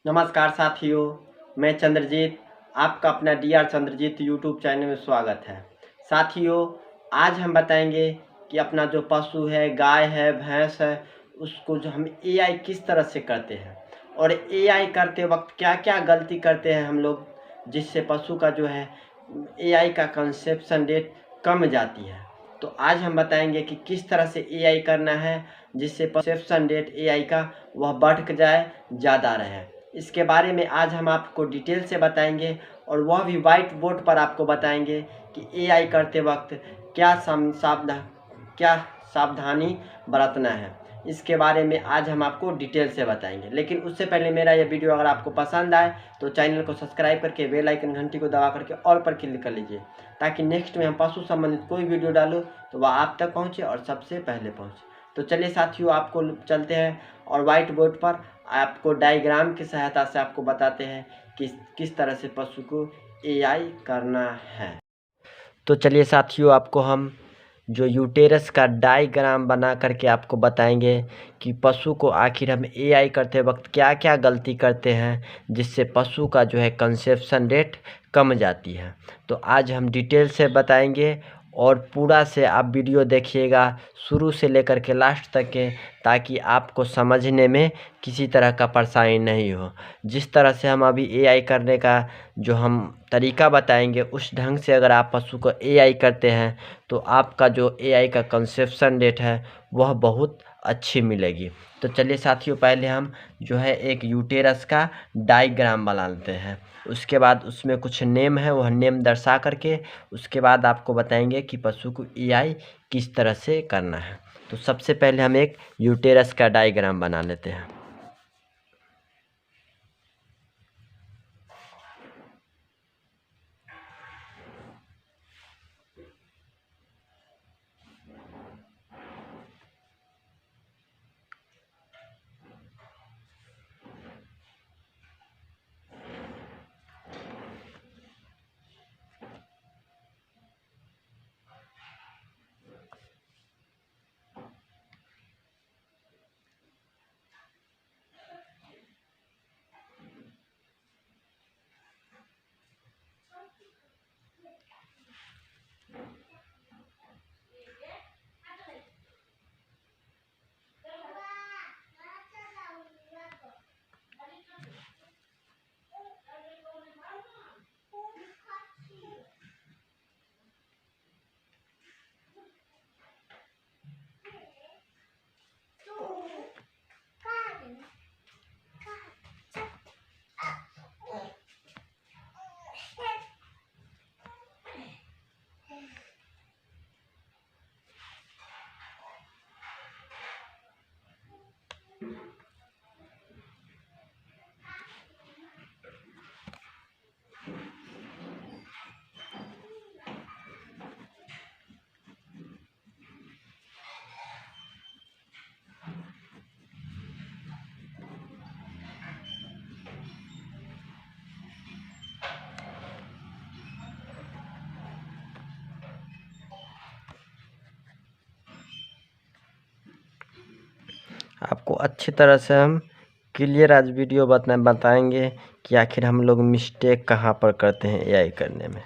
नमस्कार साथियों, मैं चंद्रजीत, आपका अपना डीआर चंद्रजीत यूट्यूब चैनल में स्वागत है। साथियों, आज हम बताएंगे कि अपना जो पशु है, गाय है, भैंस है, उसको जो हम एआई किस तरह से करते हैं और एआई करते वक्त क्या-क्या गलती करते हैं हम लोग, जिससे पशु का जो है एआई का कंसेप्शन रेट कम जाती है। तो आज हम बताएंगे कि किस तरह से एआई करना है, जिससे कंसेप्शन रेट एआई का वह बढ़ जाए, ज़्यादा रहे। इसके बारे में आज हम आपको डिटेल से बताएंगे और वह भी व्हाइट बोर्ड पर आपको बताएंगे कि एआई करते वक्त क्या सावधानी बरतना है। इसके बारे में आज हम आपको डिटेल से बताएंगे। लेकिन उससे पहले मेरा यह वीडियो अगर आपको पसंद आए तो चैनल को सब्सक्राइब करके बेल आइकन घंटी को दबा करके ऑल पर क्लिक कर लीजिए, ताकि नेक्स्ट में हम पशु संबंधित कोई वीडियो डालो तो वह आप तक पहुँचे और सबसे पहले पहुँचे। तो चलिए साथियों, आपको चलते हैं और व्हाइट बोर्ड पर आपको डायग्राम की सहायता से आपको बताते हैं कि किस तरह से पशु को एआई करना है। तो चलिए साथियों, आपको हम जो यूटेरस का डायग्राम बना करके आपको बताएंगे कि पशु को आखिर हम एआई करते वक्त क्या क्या गलती करते हैं, जिससे पशु का जो है कंसेप्शन रेट कम जाती है। तो आज हम डिटेल से बताएंगे और पूरा से आप वीडियो देखिएगा शुरू से लेकर के लास्ट तक के, ताकि आपको समझने में किसी तरह का परेशानी नहीं हो। जिस तरह से हम अभी एआई करने का जो हम तरीका बताएंगे, उस ढंग से अगर आप पशु को एआई करते हैं तो आपका जो एआई का कंसेप्शन रेट है वह बहुत अच्छी मिलेगी। तो चलिए साथियों, पहले हम जो है एक यूटेरस का डायग्राम बना लेते हैं। उसके बाद उसमें कुछ नेम है, वह नेम दर्शा करके उसके बाद आपको बताएंगे कि पशु को एआई किस तरह से करना है। तो सबसे पहले हम एक यूटेरस का डायग्राम बना लेते हैं। आपको अच्छी तरह से हम क्लियर आज वीडियो बताएंगे कि आखिर हम लोग मिस्टेक कहाँ पर करते हैं एआई करने में।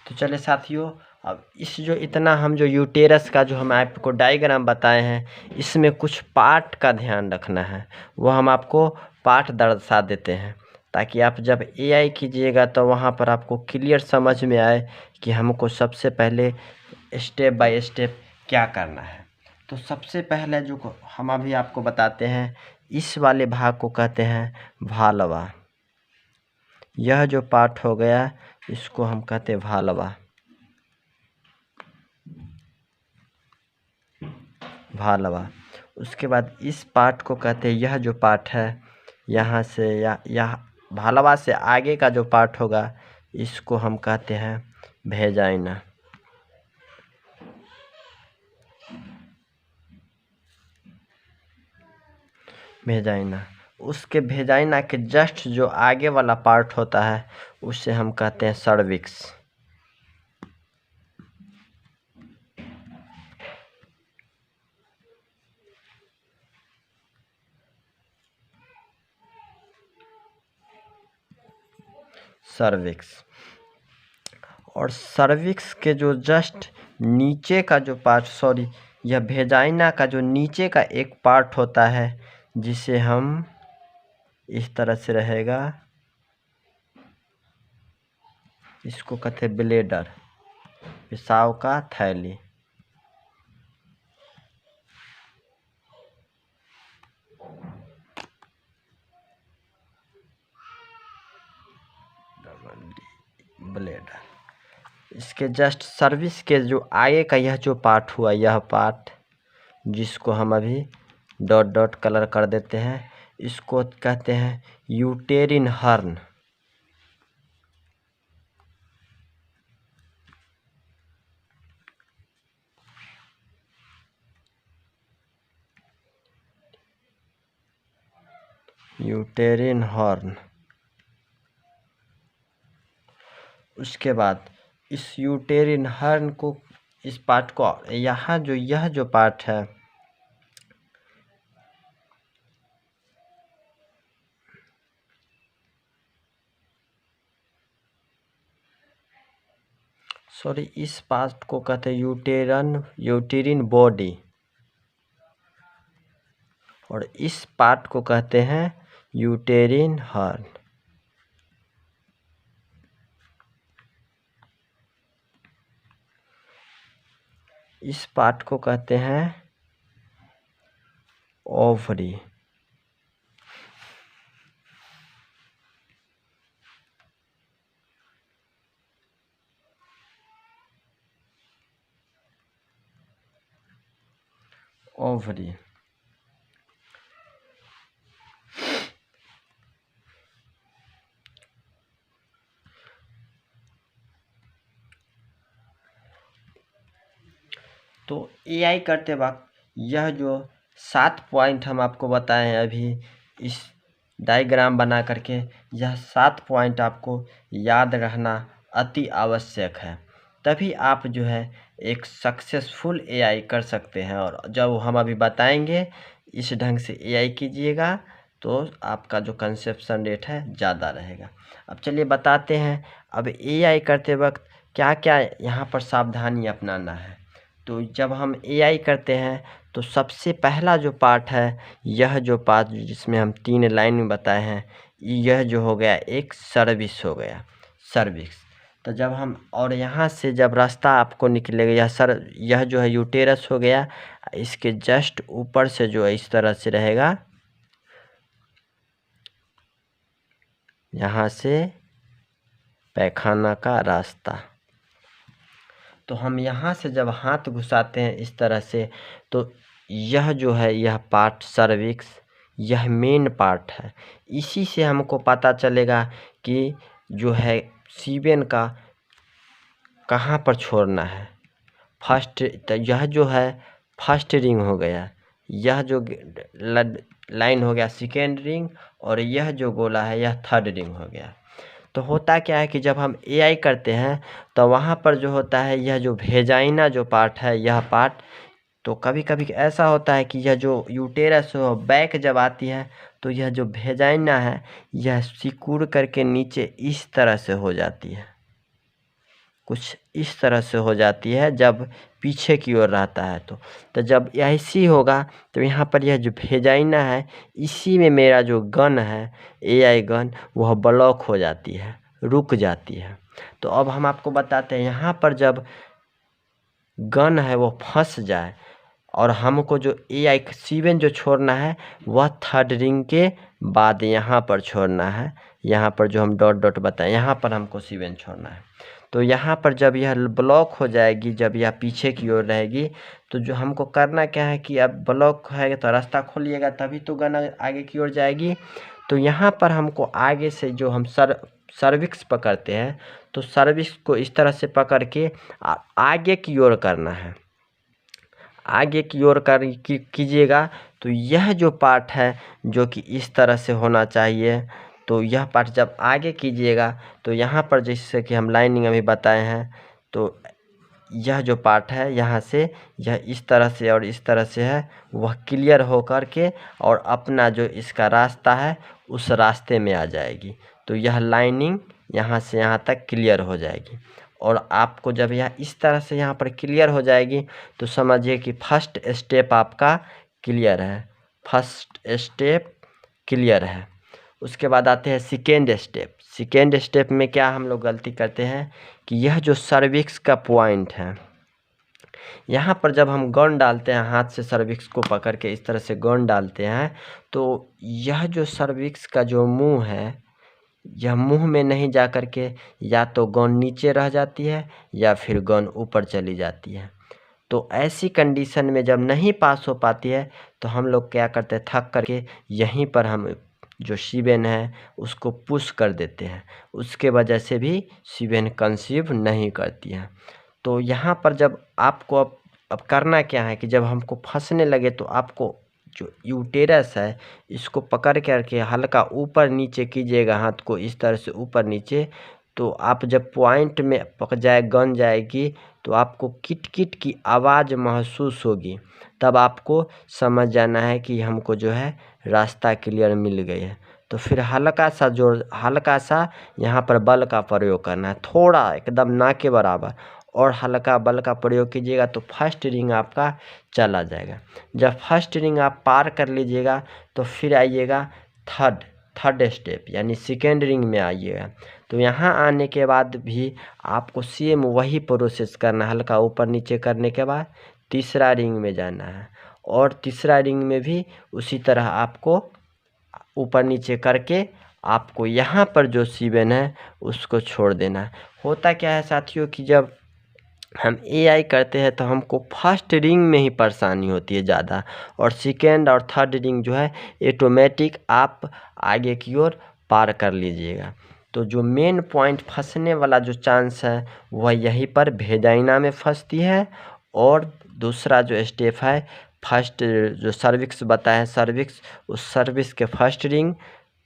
तो चलिए साथियों, अब इस जो इतना हम जो यूटेरस का जो हम आपको डायग्राम बताए हैं, इसमें कुछ पार्ट का ध्यान रखना है। वो हम आपको पार्ट दर्शा देते हैं, ताकि आप जब एआई कीजिएगा तो वहाँ पर आपको क्लियर समझ में आए कि हमको सबसे पहले स्टेप बाय स्टेप क्या करना है। तो सबसे पहले जो हम अभी आपको बताते हैं, इस वाले भाग को कहते हैं भालवा। यह जो पार्ट हो गया इसको हम कहते हैं भालवा। भालवा। उसके बाद इस पार्ट को कहते हैं, यह जो पार्ट है यहाँ से या भालवा से आगे का जो पार्ट होगा इसको हम कहते हैं भेजाइना। भेजाइना। उसके भेजाइना के जस्ट जो आगे वाला पार्ट होता है उसे हम कहते हैं सर्विक्स। सर्विक्स। और सर्विक्स के जो जस्ट नीचे का जो पार्ट, यह भेजाइना का जो नीचे का एक पार्ट होता है जिसे हम इस तरह से रहेगा, इसको कहते हैं ब्लेडर, पेशाब का थैली। ब्लेडर। इसके जस्ट सर्विस के जो आगे का यह जो पार्ट हुआ, यह पार्ट जिसको हम अभी डॉट डॉट कलर कर देते हैं, इसको कहते हैं यूटेरिन हर्न। यूटेरिन हॉर्न। उसके बाद इस यूटेरिन हॉर्न को, इस पार्ट को यहाँ जो यह जो पार्ट है, इस पार्ट को कहते हैं यूटेरिन बॉडी, और इस पार्ट को कहते हैं यूटेरिन हॉर्न। इस पार्ट को कहते हैं ओवरी। ओवरी। तो एआई करते वक्त यह जो 7 पॉइंट हम आपको बताए हैं अभी इस डायग्राम बना करके, यह 7 पॉइंट आपको याद रहना अति आवश्यक है। तभी आप जो है एक सक्सेसफुल एआई कर सकते हैं। और जब हम अभी बताएंगे इस ढंग से एआई कीजिएगा तो आपका जो कंसेप्शन रेट है ज़्यादा रहेगा। अब चलिए बताते हैं, अब एआई करते वक्त क्या क्या यहाँ पर सावधानी अपनाना है। तो जब हम एआई करते हैं तो सबसे पहला जो पार्ट है, यह जो पार्ट जिसमें हम 3 लाइन में बताए हैं, यह जो हो गया एक सर्विस हो गया, सर्विस। तो जब हम, और यहाँ से जब रास्ता आपको निकलेगा, यह जो है यूटेरस हो गया, इसके जस्ट ऊपर से जो है इस तरह से रहेगा, यहाँ से पैखाना का रास्ता। तो हम यहाँ से जब हाथ घुसाते हैं इस तरह से, तो यह जो है यह पार्ट सर्विक्स, यह मेन पार्ट है। इसी से हमको पता चलेगा कि जो है सीबेन का कहाँ पर छोड़ना है। फर्स्ट, तो यह जो है फर्स्ट रिंग हो गया, यह जो लाइन हो गया सेकेंड रिंग, और यह जो गोला है यह थर्ड रिंग हो गया। तो होता क्या है कि जब हम एआई करते हैं तो वहाँ पर जो होता है यह जो भेजाइना जो पार्ट है, यह पार्ट, तो कभी कभी ऐसा होता है कि यह जो यूटेरस हो बैक जब आती है तो यह जो भेजाइना है यह सिकुड़ करके नीचे इस तरह से हो जाती है, कुछ इस तरह से हो जाती है जब पीछे की ओर रहता है। तो जब ऐसी होगा तो यहाँ पर यह जो भेजाइना है, इसी में मेरा जो गन है एआई गन, वह ब्लॉक हो जाती है, रुक जाती है। तो अब हम आपको बताते हैं, यहाँ पर जब गन है वो फंस जाए, और हमको जो AI सीबेन जो छोड़ना है वह थर्ड रिंग के बाद यहाँ पर छोड़ना है। यहाँ पर जो हम डॉट डॉट बताएं, यहाँ पर हमको सीबेन छोड़ना है। तो यहाँ पर जब यह ब्लॉक हो जाएगी, जब यह पीछे की ओर रहेगी, तो जो हमको करना क्या है कि अब ब्लॉक है तो रास्ता खोलिएगा, तभी तो गन आगे की ओर जाएगी। तो यहाँ पर हमको आगे से जो हम सर्विक्स पकड़ते हैं, तो सर्विक्स को इस तरह से पकड़ के आगे की ओर करना है, आगे की ओर कीजिएगा। तो यह जो पार्ट है जो कि इस तरह से होना चाहिए, तो यह पार्ट जब आगे कीजिएगा तो यहाँ पर जैसे कि हम लाइनिंग अभी बताए हैं, तो यह जो पार्ट है यहाँ से यह इस तरह से और इस तरह से है, वह क्लियर हो कर के और अपना जो इसका रास्ता है उस रास्ते में आ जाएगी। तो यह लाइनिंग यहाँ से यहाँ तक क्लियर हो जाएगी। और आपको जब यह इस तरह से यहाँ पर क्लियर हो जाएगी तो समझिए कि फर्स्ट स्टेप आपका क्लियर है, फर्स्ट स्टेप क्लियर है। उसके बाद आते हैं सेकेंड स्टेप। सेकेंड स्टेप में क्या हम लोग गलती करते हैं कि यह जो सर्विक्स का पॉइंट है, यहाँ पर जब हम गन डालते हैं, हाथ से सर्विक्स को पकड़ के इस तरह से गन डालते हैं, तो यह जो सर्विक्स का जो मुंह है, यह मुंह में नहीं जा कर के या तो गन नीचे रह जाती है या फिर गन ऊपर चली जाती है। तो ऐसी कंडीशन में जब नहीं पास हो पाती है तो हम लोग क्या करते हैं, थक करके यहीं पर हम जो सीबेन है उसको पुश कर देते हैं। उसके वजह से भी सीबेन कंसीव नहीं करती है। तो यहाँ पर जब आपको अब करना क्या है कि जब हमको फंसने लगे तो आपको जो यूटेरस है इसको पकड़ करके हल्का ऊपर नीचे कीजिएगा, हाथ को इस तरह से ऊपर नीचे। तो आप जब पॉइंट में पक जाए, गन जाएगी, तो आपको किट किट की आवाज़ महसूस होगी, तब आपको समझ जाना है कि हमको जो है रास्ता क्लियर मिल गई है। तो फिर हल्का सा यहाँ पर बल का प्रयोग करना है, थोड़ा एकदम ना के बराबर, और हल्का बल का प्रयोग कीजिएगा तो फर्स्ट रिंग आपका चला जाएगा। जब फर्स्ट रिंग आप पार कर लीजिएगा तो फिर आइएगा थर्ड स्टेप यानी सेकेंड रिंग में आइएगा। तो यहाँ आने के बाद भी आपको सेम वही प्रोसेस करना है, हल्का ऊपर नीचे करने के बाद तीसरा रिंग में जाना है, और तीसरा रिंग में भी उसी तरह आपको ऊपर नीचे करके आपको यहाँ पर जो सीबेन है उसको छोड़ देना है। होता क्या है साथियों कि जब हम AI करते हैं तो हमको फर्स्ट रिंग में ही परेशानी होती है ज़्यादा, और सेकेंड और थर्ड रिंग जो है ऑटोमेटिक आप आगे की ओर पार कर लीजिएगा। तो जो मेन पॉइंट फंसने वाला जो चांस है वह यहीं पर भेजाइना में फंसती है। और दूसरा जो स्टेप है, फर्स्ट जो सर्विक्स बताया सर्विक्स, उस सर्विक्स के फर्स्ट रिंग,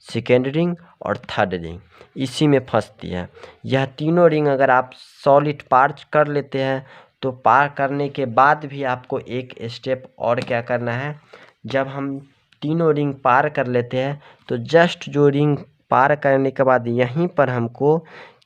सेकेंड रिंग और थर्ड रिंग इसी में फंसती है। यह तीनों रिंग अगर आप सॉलिड पार कर लेते हैं तो पार करने के बाद भी आपको एक स्टेप और क्या करना है, जब हम तीनों रिंग पार कर लेते हैं तो जस्ट जो रिंग पार करने के बाद यहीं पर हमको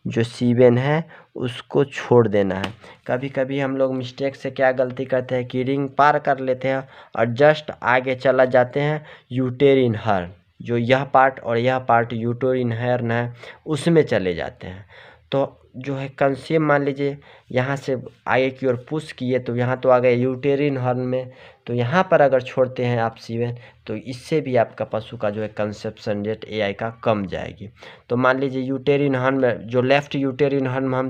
जो सीबेन है उसको छोड़ देना है। कभी कभी हम लोग मिस्टेक से क्या गलती करते हैं कि रिंग पार कर लेते हैं और जस्ट आगे चला जाते हैं यूटेरिन हर्न, जो यह पार्ट और यह पार्ट यूटेरिन हर्न है उसमें चले जाते हैं। तो जो है कंसेप्ट मान लीजिए यहाँ से आगे की ओर पुश किए तो यहाँ तो आ गए यूटेरिन हर्न में, तो यहाँ पर अगर छोड़ते हैं आप सीबेन तो इससे भी आपका पशु का जो है कंसेप्शन रेट AI का कम जाएगी। तो मान लीजिए यूटेरिन हर्न में जो लेफ्ट यूटेरिन हर्न में हम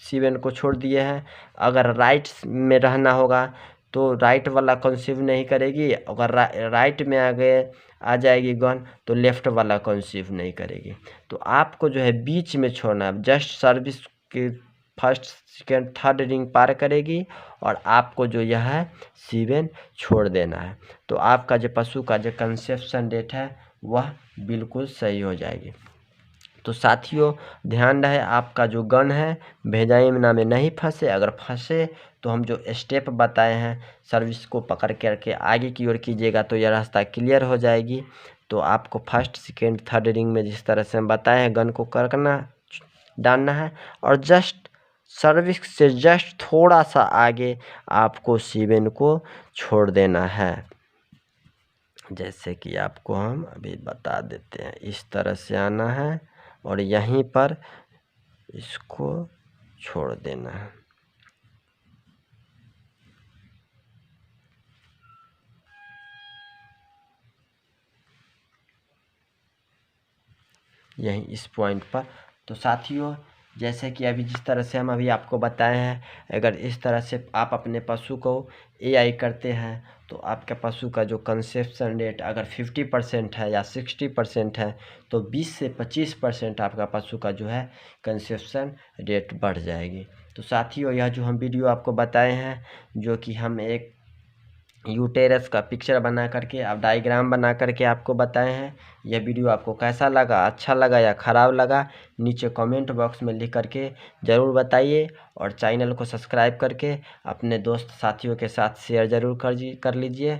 सीबेन को छोड़ दिए हैं, अगर राइट में रहना होगा तो राइट वाला कंसीव नहीं करेगी, अगर राइट में आ जाएगी गन तो लेफ़्ट वाला कंसीव नहीं करेगी। तो आपको जो है बीच में छोड़ना है, जस्ट सर्विस के फर्स्ट सेकेंड थर्ड रिंग पार करेगी और आपको जो यह है सीबेन छोड़ देना है। तो आपका जो पशु का जो कंसेप्शन रेट है वह बिल्कुल सही हो जाएगी। तो साथियों ध्यान रहे आपका जो गन है भेजाइना में नहीं फंसे, अगर फंसे तो हम जो स्टेप बताए हैं सर्विस को पकड़ करके आगे की ओर कीजिएगा तो यह रास्ता क्लियर हो जाएगी। तो आपको फर्स्ट सेकेंड थर्ड रिंग में जिस तरह से हम बताए हैं गन को करना डालना है, और जस्ट सर्विस से जस्ट थोड़ा सा आगे आपको सीबेन को छोड़ देना है। जैसे कि आपको हम अभी बता देते हैं, इस तरह से आना है और यहीं पर इसको छोड़ देना है। यहीं इस पॉइंट पर। तो साथियों, जैसे कि अभी जिस तरह से हम अभी आपको बताए हैं, अगर इस तरह से आप अपने पशु को एआई करते हैं तो आपके पशु का जो कंसेप्शन रेट अगर 50% है या 60% है तो 20 से 25% आपका पशु का जो है कंसेप्शन रेट बढ़ जाएगी। तो साथियों, यह जो हम वीडियो आपको बताए हैं, जो कि हम एक यूटेरस का पिक्चर बना करके आप डायग्राम बना करके आपको बताए हैं, यह वीडियो आपको कैसा लगा, अच्छा लगा या ख़राब लगा, नीचे कमेंट बॉक्स में लिख करके ज़रूर बताइए। और चैनल को सब्सक्राइब करके अपने दोस्त साथियों के साथ शेयर ज़रूर कर लीजिए।